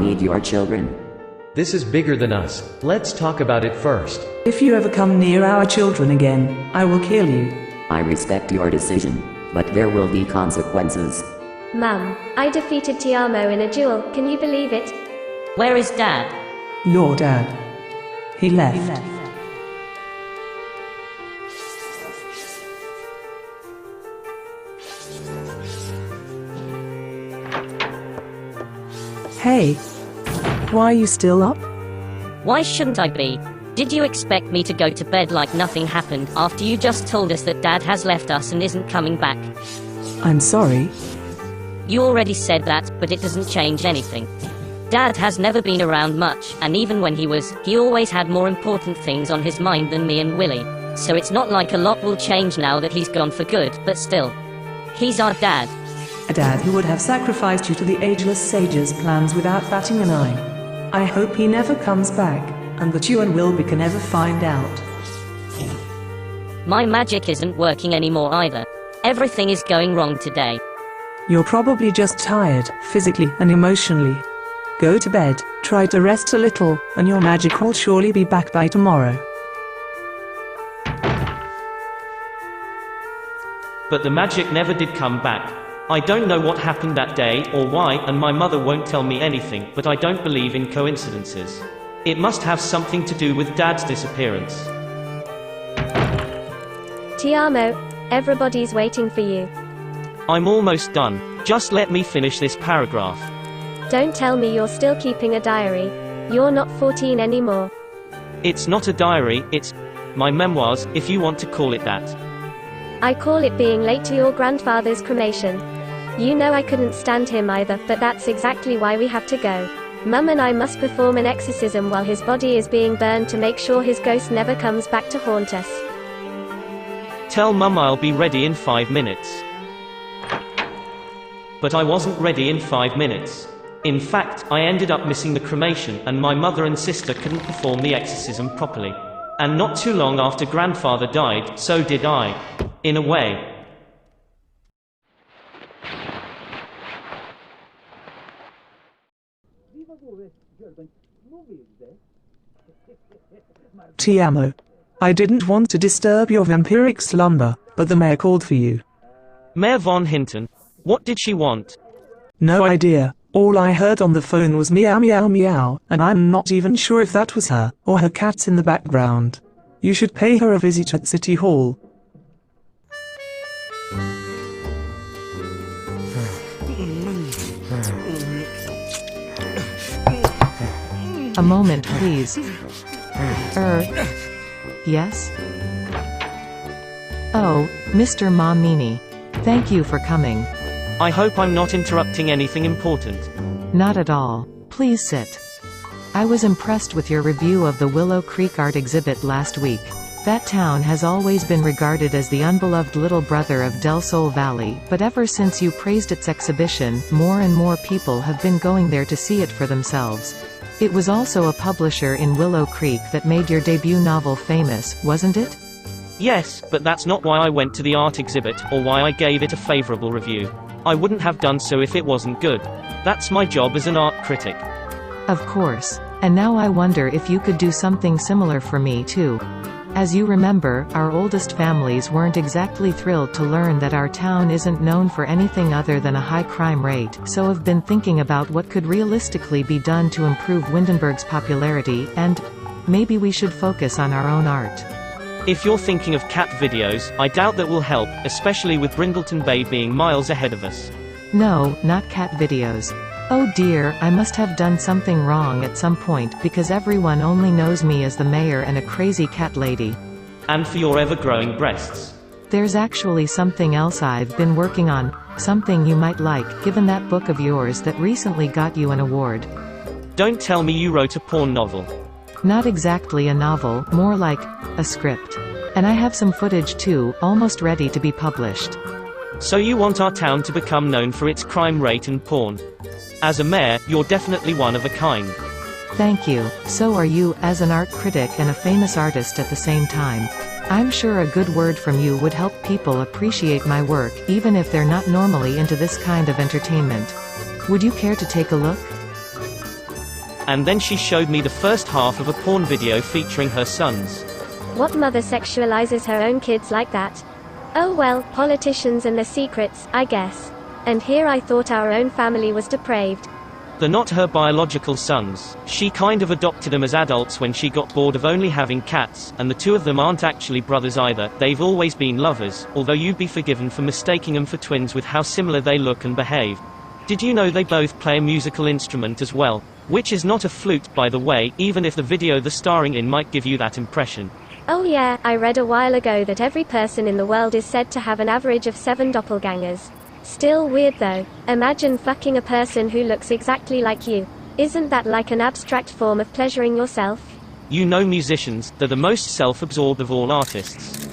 need your children. This is bigger than us. Let's talk about it first. If you ever come near our children again, I will kill you. I respect your decision, but there will be consequences. Mum, I defeated Tiamo in a duel, can you believe it? Where is Dad? Your dad. He left. Hey. Why are you still up? Why shouldn't I be? Did you expect me to go to bed like nothing happened after you just told us that Dad has left us and isn't coming back? I'm sorry. You already said that, but it doesn't change anything. Dad has never been around much, and even when he always had more important things on his mind than me and Willie. So it's not like a lot will change now that he's gone for good, but still. He's our dad. A dad who would have sacrificed you to the ageless sage's plans without batting an eye. I hope he never comes back, and that you and Wilbica never find out. My magic isn't working anymore either. Everything is going wrong today. You're probably just tired, physically and emotionally. Go to bed, try to rest a little, and your magic will surely be back by tomorrow. But the magic never did come back. I don't know what happened that day or why, and my mother won't tell me anything, but I don't believe in coincidences. It must have something to do with Dad's disappearance. Tiamo, everybody's waiting for you. I'm almost done. Just let me finish this paragraph. Don't tell me you're still keeping a diary. You're not 14 anymore. It's not a diary, it's my memoirs, if you want to call it that. I call it being late to your grandfather's cremation. You know I couldn't stand him either, but that's exactly why we have to go. Mum and I must perform an exorcism while his body is being burned to make sure his ghost never comes back to haunt us. Tell Mum I'll be ready in 5 minutes. But I wasn't ready in 5 minutes. In fact, I ended up missing the cremation, and my mother and sister couldn't perform the exorcism properly. And not too long after grandfather died, so did I. In a way. Tiamo. I didn't want to disturb your vampiric slumber, but the mayor called for you. Mayor von Hinton. What did she want? No idea. All I heard on the phone was meow meow meow, and I'm not even sure if that was her, or her cats in the background. You should pay her a visit at City Hall. A moment, please. Yes? Oh, Mr. Mammini. Thank you for coming. I hope I'm not interrupting anything important. Not at all. Please sit. I was impressed with your review of the Willow Creek art exhibit last week. That town has always been regarded as the unbeloved little brother of Del Sol Valley, but ever since you praised its exhibition, more and more people have been going there to see it for themselves. It was also a publisher in Willow Creek that made your debut novel famous, wasn't it? Yes, but that's not why I went to the art exhibit, or why I gave it a favorable review. I wouldn't have done so if it wasn't good. That's my job as an art critic. Of course. And now I wonder if you could do something similar for me too. As you remember, our oldest families weren't exactly thrilled to learn that our town isn't known for anything other than a high crime rate, so have been thinking about what could realistically be done to improve Windenburg's popularity, and maybe we should focus on our own art. If you're thinking of cat videos, I doubt that will help, especially with Brindleton Bay being miles ahead of us. No, not cat videos. Oh dear, I must have done something wrong at some point, because everyone only knows me as the mayor and a crazy cat lady. And for your ever-growing breasts. There's actually something else I've been working on, something you might like, given that book of yours that recently got you an award. Don't tell me you wrote a porn novel. Not exactly a novel, more like a script. And I have some footage too, almost ready to be published. So you want our town to become known for its crime rate and porn. As a mayor, you're definitely one of a kind. Thank you. So are you, as an art critic and a famous artist at the same time. I'm sure a good word from you would help people appreciate my work, even if they're not normally into this kind of entertainment. Would you care to take a look? And then she showed me the first half of a porn video featuring her sons. What mother sexualizes her own kids like that? Oh well, politicians and their secrets, I guess. And here I thought our own family was depraved. They're not her biological sons. She kind of adopted them as adults when she got bored of only having cats, and the two of them aren't actually brothers either. They've always been lovers, although you'd be forgiven for mistaking them for twins with how similar they look and behave. Did you know they both play a musical instrument as well? Which is not a flute, by the way, even if the video they're starring in might give you that impression. Oh yeah, I read a while ago that every person in the world is said to have an average of 7 doppelgangers. Still weird though. Imagine fucking a person who looks exactly like you. Isn't that like an abstract form of pleasuring yourself? You know musicians, they're the most self-absorbed of all artists.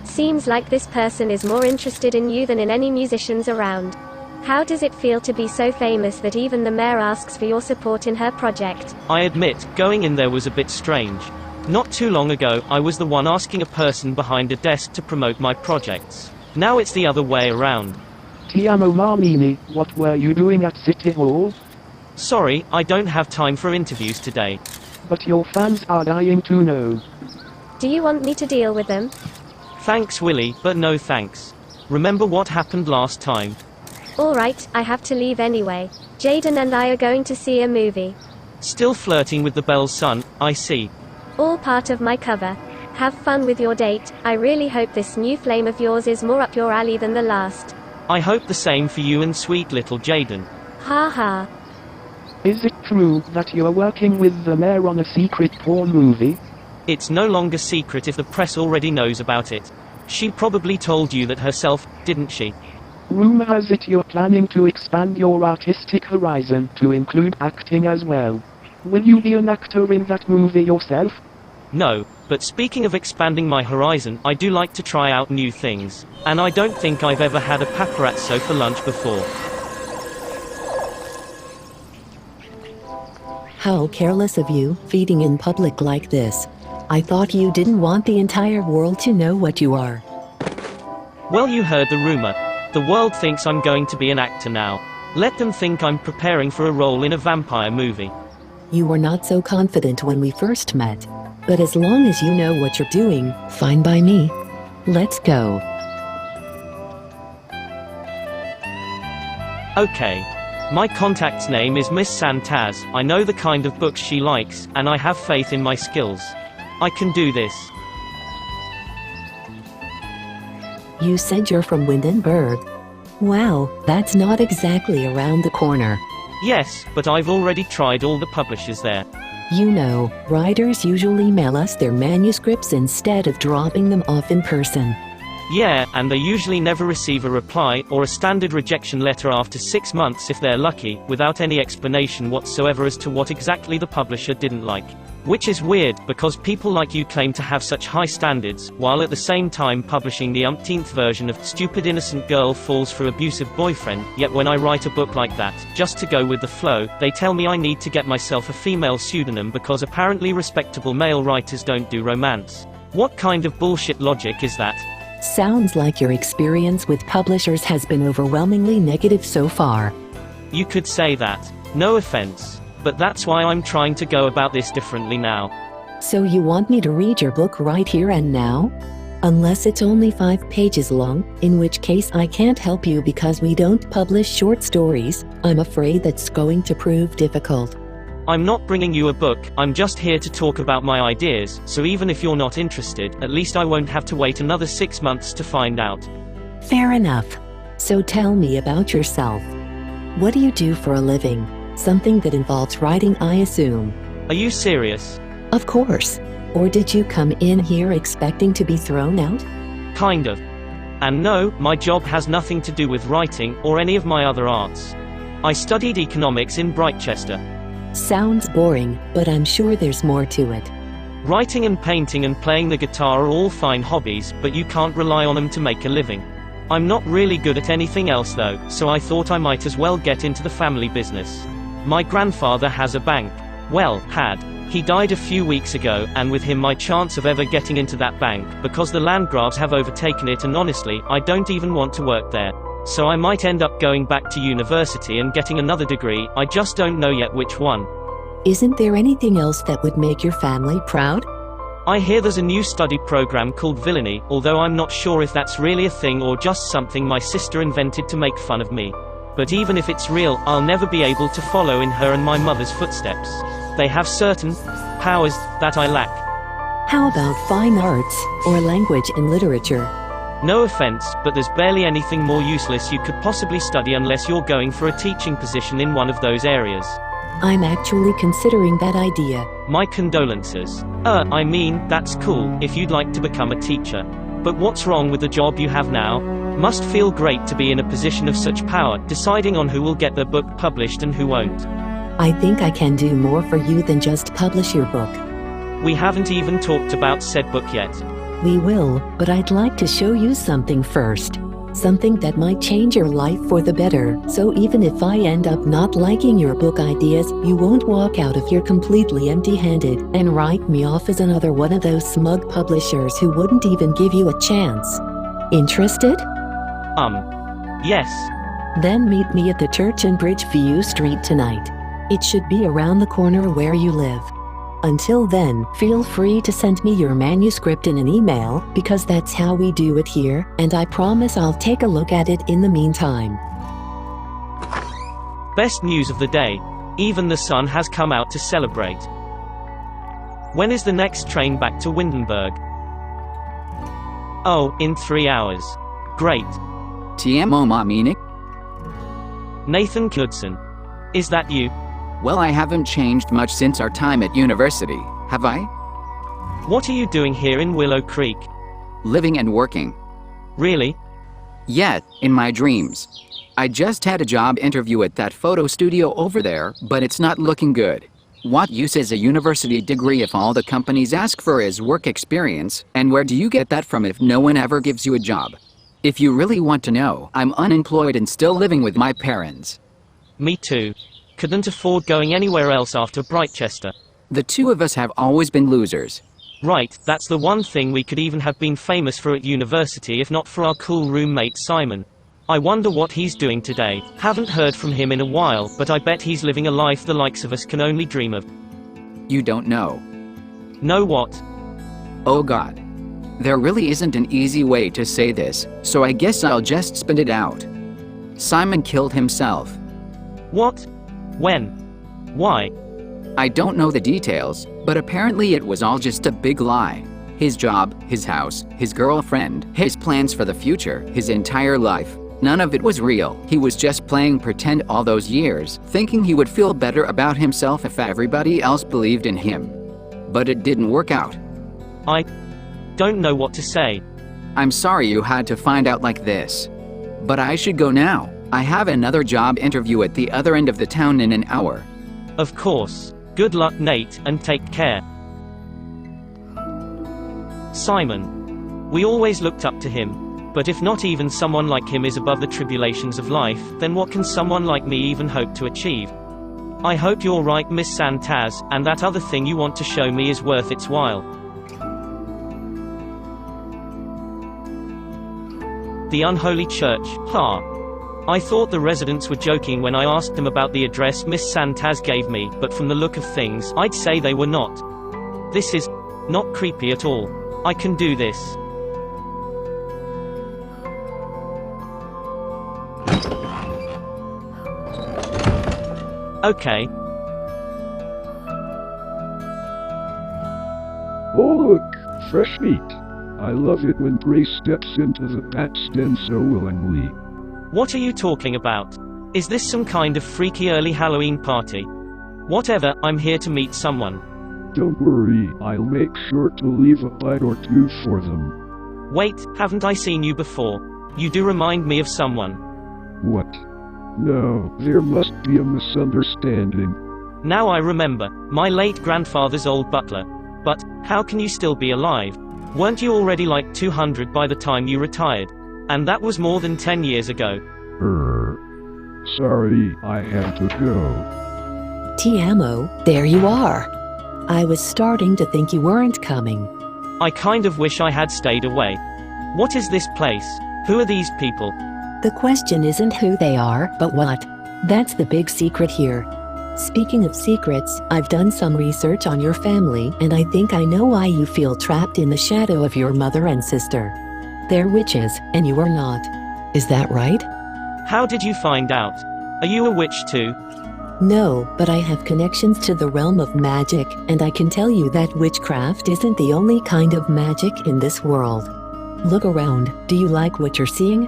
Seems like this person is more interested in you than in any musicians around. How does it feel to be so famous that even the mayor asks for your support in her project? I admit, going in there was a bit strange. Not too long ago, I was the one asking a person behind a desk to promote my projects. Now it's the other way around. Tiamo Mammini, what were you doing at City Hall? Sorry, I don't have time for interviews today. But your fans are dying to know. Do you want me to deal with them? Thanks Willy, but no thanks. Remember what happened last time? Alright, I have to leave anyway. Jaden and I are going to see a movie. Still flirting with the Bell's son, I see. All part of my cover. Have fun with your date. I really hope this new flame of yours is more up your alley than the last. I hope the same for you and sweet little Jaden. Ha ha. Is it true that you're working with the mayor on a secret porn movie? It's no longer secret if the press already knows about it. She probably told you that herself, didn't she? Rumor has it you're planning to expand your artistic horizon to include acting as well. Will you be an actor in that movie yourself? No, but speaking of expanding my horizon, I do like to try out new things. And I don't think I've ever had a paparazzo for lunch before. How careless of you, feeding in public like this. I thought you didn't want the entire world to know what you are. Well, you heard the rumor. The world thinks I'm going to be an actor now. Let them think I'm preparing for a role in a vampire movie. You were not so confident when we first met. But as long as you know what you're doing, fine by me. Let's go. Okay. My contact's name is Miss Santaz. I know the kind of books she likes, and I have faith in my skills. I can do this. You said you're from Windenburg. Wow, that's not exactly around the corner. Yes, but I've already tried all the publishers there. You know, writers usually mail us their manuscripts instead of dropping them off in person. Yeah, and they usually never receive a reply, or a standard rejection letter after 6 months if they're lucky, without any explanation whatsoever as to what exactly the publisher didn't like. Which is weird, because people like you claim to have such high standards, while at the same time publishing the umpteenth version of Stupid Innocent Girl Falls for Abusive Boyfriend. Yet when I write a book like that, just to go with the flow, they tell me I need to get myself a female pseudonym because apparently respectable male writers don't do romance. What kind of bullshit logic is that? Sounds like your experience with publishers has been overwhelmingly negative so far. You could say that. No offense. But that's why I'm trying to go about this differently now. So you want me to read your book right here and now? Unless it's only 5 pages long, in which case I can't help you because we don't publish short stories. I'm afraid that's going to prove difficult. I'm not bringing you a book, I'm just here to talk about my ideas, so even if you're not interested, at least I won't have to wait another 6 months to find out. Fair enough. So tell me about yourself. What do you do for a living? Something that involves writing, I assume. Are you serious? Of course. Or did you come in here expecting to be thrown out? Kind of. And no, my job has nothing to do with writing, or any of my other arts. I studied economics in Brightchester. Sounds boring, but I'm sure there's more to it. Writing and painting and playing the guitar are all fine hobbies, but you can't rely on them to make a living. I'm not really good at anything else though, so I thought I might as well get into the family business. My grandfather has a bank. Well, had. He died a few weeks ago, and with him my chance of ever getting into that bank, because the land grabs have overtaken it, and honestly, I don't even want to work there. So I might end up going back to university and getting another degree, I just don't know yet which one. Isn't there anything else that would make your family proud? I hear there's a new study program called Villainy, although I'm not sure if that's really a thing or just something my sister invented to make fun of me. But even if it's real, I'll never be able to follow in her and my mother's footsteps. They have certain powers that I lack. How about fine arts, or language and literature? No offense, but there's barely anything more useless you could possibly study unless you're going for a teaching position in one of those areas. I'm actually considering that idea. My condolences. I mean, that's cool, if you'd like to become a teacher. But what's wrong with the job you have now? Must feel great to be in a position of such power, deciding on who will get their book published and who won't. I think I can do more for you than just publish your book. We haven't even talked about said book yet. We will, but I'd like to show you something first. Something that might change your life for the better, so even if I end up not liking your book ideas, you won't walk out of here completely empty-handed and write me off as another one of those smug publishers who wouldn't even give you a chance. Interested? Yes. Then meet me at the church in Bridgeview Street tonight. It should be around the corner where you live. Until then, feel free to send me your manuscript in an email, because that's how we do it here, and I promise I'll take a look at it in the meantime. Best news of the day. Even the sun has come out to celebrate. When is the next train back to Windenburg? Oh, in 3 hours. Great. Tiamo, Mammini. Nathan Knudsen. Is that you? Well, I haven't changed much since our time at university, have I? What are you doing here in Willow Creek? Living and working. Really? Yeah, in my dreams. I just had a job interview at that photo studio over there, but it's not looking good. What use is a university degree if all the companies ask for is work experience, and where do you get that from if no one ever gives you a job? If you really want to know, I'm unemployed and still living with my parents. Me too. Couldn't afford going anywhere else after Brightchester. The two of us have always been losers. Right, that's the one thing we could even have been famous for at university if not for our cool roommate Simon. I wonder what he's doing today. Haven't heard from him in a while, but I bet he's living a life the likes of us can only dream of. You don't know. Know what? Oh God. There really isn't an easy way to say this, so I guess I'll just spit it out. Simon killed himself. What? When? Why? I don't know the details, but apparently it was all just a big lie. His job, his house, his girlfriend, his plans for the future, his entire life. None of it was real. He was just playing pretend all those years, thinking he would feel better about himself if everybody else believed in him. But it didn't work out. I don't know what to say. I'm sorry you had to find out like this. But I should go now. I have another job interview at the other end of the town in an hour. Of course. Good luck, Nate, and take care. Simon. We always looked up to him. But if not even someone like him is above the tribulations of life, then what can someone like me even hope to achieve? I hope you're right, Miss Santaz, and that other thing you want to show me is worth its while. The Unholy Church, ha. I thought the residents were joking when I asked them about the address Miss Santaz gave me, but from the look of things, I'd say they were not. This is not creepy at all. I can do this. Okay. Oh look, fresh meat. I love it when Grace steps into the bat's den so willingly. What are you talking about? Is this some kind of freaky early Halloween party? Whatever, I'm here to meet someone. Don't worry, I'll make sure to leave a bite or two for them. Wait, haven't I seen you before? You do remind me of someone. What? No, there must be a misunderstanding. Now I remember, my late grandfather's old butler. But, how can you still be alive? Weren't you already like 200 by the time you retired? And that was more than 10 years ago. Sorry, I have to go. Tiamo, there you are. I was starting to think you weren't coming. I kind of wish I had stayed away. What is this place? Who are these people? The question isn't who they are, but what. That's the big secret here. Speaking of secrets, I've done some research on your family and I think I know why you feel trapped in the shadow of your mother and sister. They're witches, and you are not. Is that right? How did you find out? Are you a witch too? No, but I have connections to the realm of magic, and I can tell you that witchcraft isn't the only kind of magic in this world. Look around, do you like what you're seeing?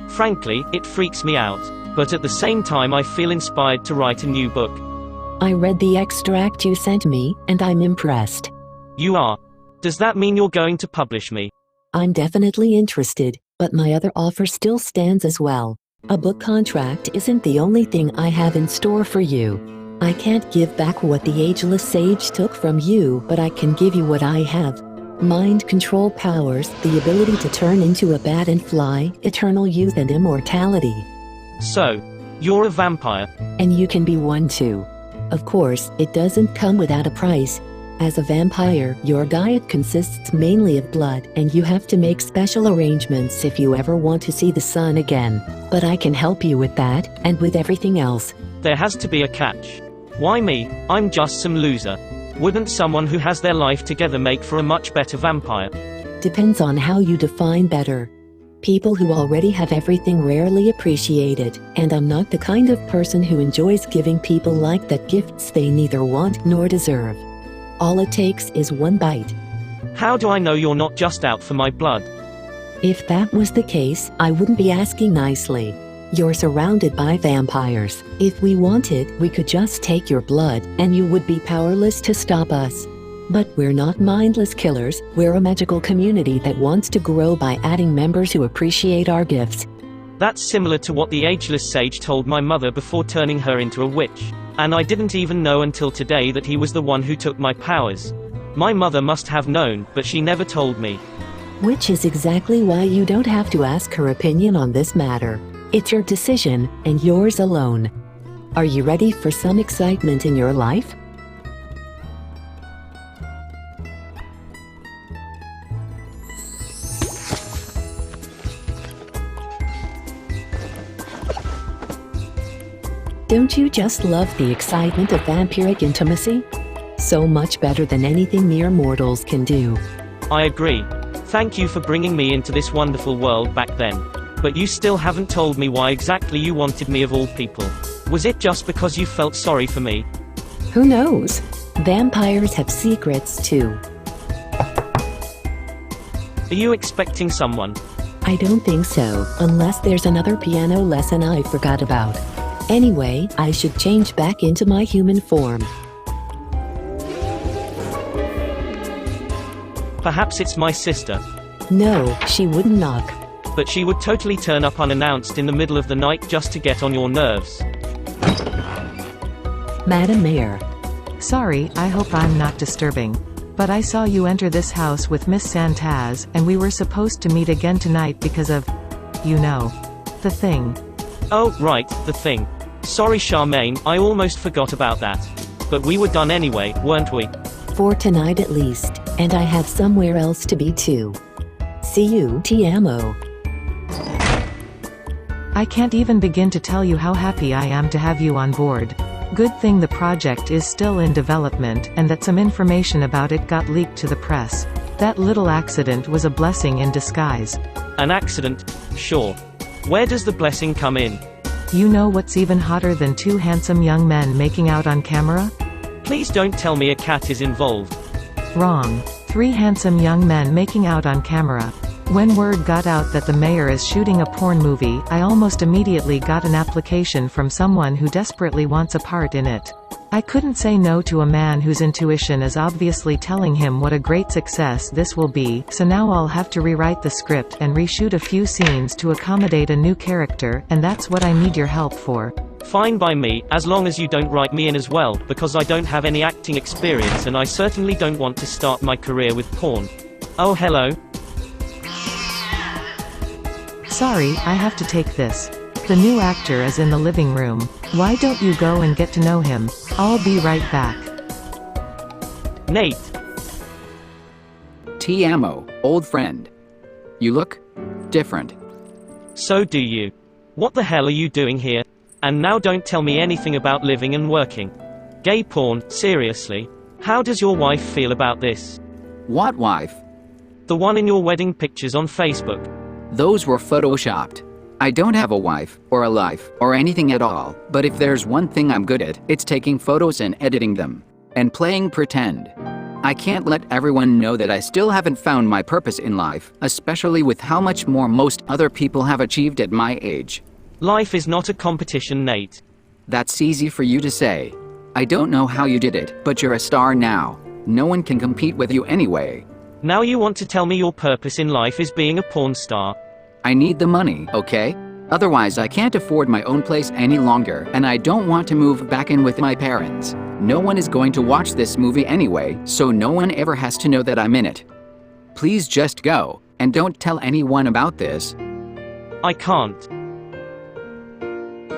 Frankly, it freaks me out. But at the same time I feel inspired to write a new book. I read the extract you sent me, and I'm impressed. You are? Does that mean you're going to publish me? I'm definitely interested, but my other offer still stands as well. A book contract isn't the only thing I have in store for you. I can't give back what the ageless sage took from you, but I can give you what I have. Mind control powers, the ability to turn into a bat and fly, eternal youth and immortality. So, you're a vampire? And you can be one too. Of course, it doesn't come without a price. As a vampire, your diet consists mainly of blood, and you have to make special arrangements if you ever want to see the sun again. But I can help you with that, and with everything else. There has to be a catch. Why me? I'm just some loser. Wouldn't someone who has their life together make for a much better vampire? Depends on how you define better. People who already have everything rarely appreciate it, and I'm not the kind of person who enjoys giving people like that gifts they neither want nor deserve. All it takes is one bite. How do I know you're not just out for my blood? If that was the case, I wouldn't be asking nicely. You're surrounded by vampires. If we wanted, we could just take your blood, and you would be powerless to stop us. But we're not mindless killers, we're a magical community that wants to grow by adding members who appreciate our gifts. That's similar to what the ageless sage told my mother before turning her into a witch. And I didn't even know until today that he was the one who took my powers. My mother must have known, but she never told me. Which is exactly why you don't have to ask her opinion on this matter. It's your decision, and yours alone. Are you ready for some excitement in your life? Don't you just love the excitement of vampiric intimacy? So much better than anything mere mortals can do. I agree. Thank you for bringing me into this wonderful world back then. But you still haven't told me why exactly you wanted me of all people. Was it just because you felt sorry for me? Who knows? Vampires have secrets too. Are you expecting someone? I don't think so, unless there's another piano lesson I forgot about. Anyway, I should change back into my human form. Perhaps it's my sister. No, she wouldn't knock. But she would totally turn up unannounced in the middle of the night just to get on your nerves. Madam Mayor. Sorry, I hope I'm not disturbing. But I saw you enter this house with Miss Santaz, and we were supposed to meet again tonight because of, you know, the thing. Oh, right, the thing. Sorry Charmaine, I almost forgot about that. But we were done anyway, weren't we? For tonight at least, and I have somewhere else to be too. See you, Tiamo. I can't even begin to tell you how happy I am to have you on board. Good thing the project is still in development, and that some information about it got leaked to the press. That little accident was a blessing in disguise. An accident? Sure. Where does the blessing come in? You know what's even hotter than two handsome young men making out on camera? Please don't tell me a cat is involved. Wrong. 3 handsome young men making out on camera. When word got out that the mayor is shooting a porn movie, I almost immediately got an application from someone who desperately wants a part in it. I couldn't say no to a man whose intuition is obviously telling him what a great success this will be, so now I'll have to rewrite the script and reshoot a few scenes to accommodate a new character, and that's what I need your help for. Fine by me, as long as you don't write me in as well, because I don't have any acting experience and I certainly don't want to start my career with porn. Oh hello. Sorry, I have to take this. The new actor is in the living room. Why don't you go and get to know him? I'll be right back. Nate. Tiamo, old friend. You look different. So do you. What the hell are you doing here? And now don't tell me anything about living and working. Gay porn, seriously? How does your wife feel about this? What wife? The one in your wedding pictures on Facebook. Those were photoshopped. I don't have a wife, or a life, or anything at all, but if there's one thing I'm good at, it's taking photos and editing them. And playing pretend. I can't let everyone know that I still haven't found my purpose in life, especially with how much more most other people have achieved at my age. Life is not a competition, Nate. That's easy for you to say. I don't know how you did it, but you're a star now. No one can compete with you anyway. Now you want to tell me your purpose in life is being a porn star. I need the money, okay? Otherwise I can't afford my own place any longer, and I don't want to move back in with my parents. No one is going to watch this movie anyway, so no one ever has to know that I'm in it. Please just go, and don't tell anyone about this. I can't.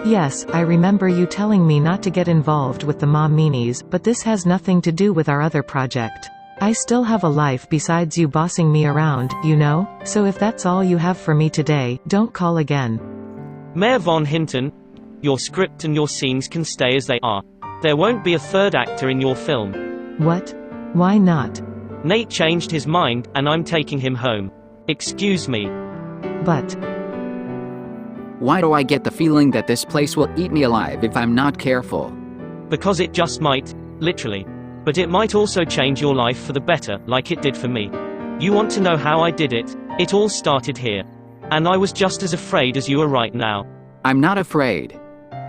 Yes, I remember you telling me not to get involved with the Mamminis, but this has nothing to do with our other project. I still have a life besides you bossing me around, you know? So if that's all you have for me today, don't call again. Mayor Von Hinton, your script and your scenes can stay as they are. There won't be a third actor in your film. What? Why not? Nate changed his mind, and I'm taking him home. Excuse me. But... Why do I get the feeling that this place will eat me alive if I'm not careful? Because it just might, literally. But it might also change your life for the better, like it did for me. You want to know how I did it? It all started here. And I was just as afraid as you are right now. I'm not afraid.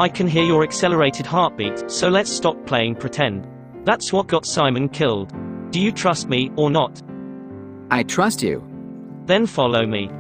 I can hear your accelerated heartbeat, so let's stop playing pretend. That's what got Simon killed. Do you trust me, or not? I trust you. Then follow me.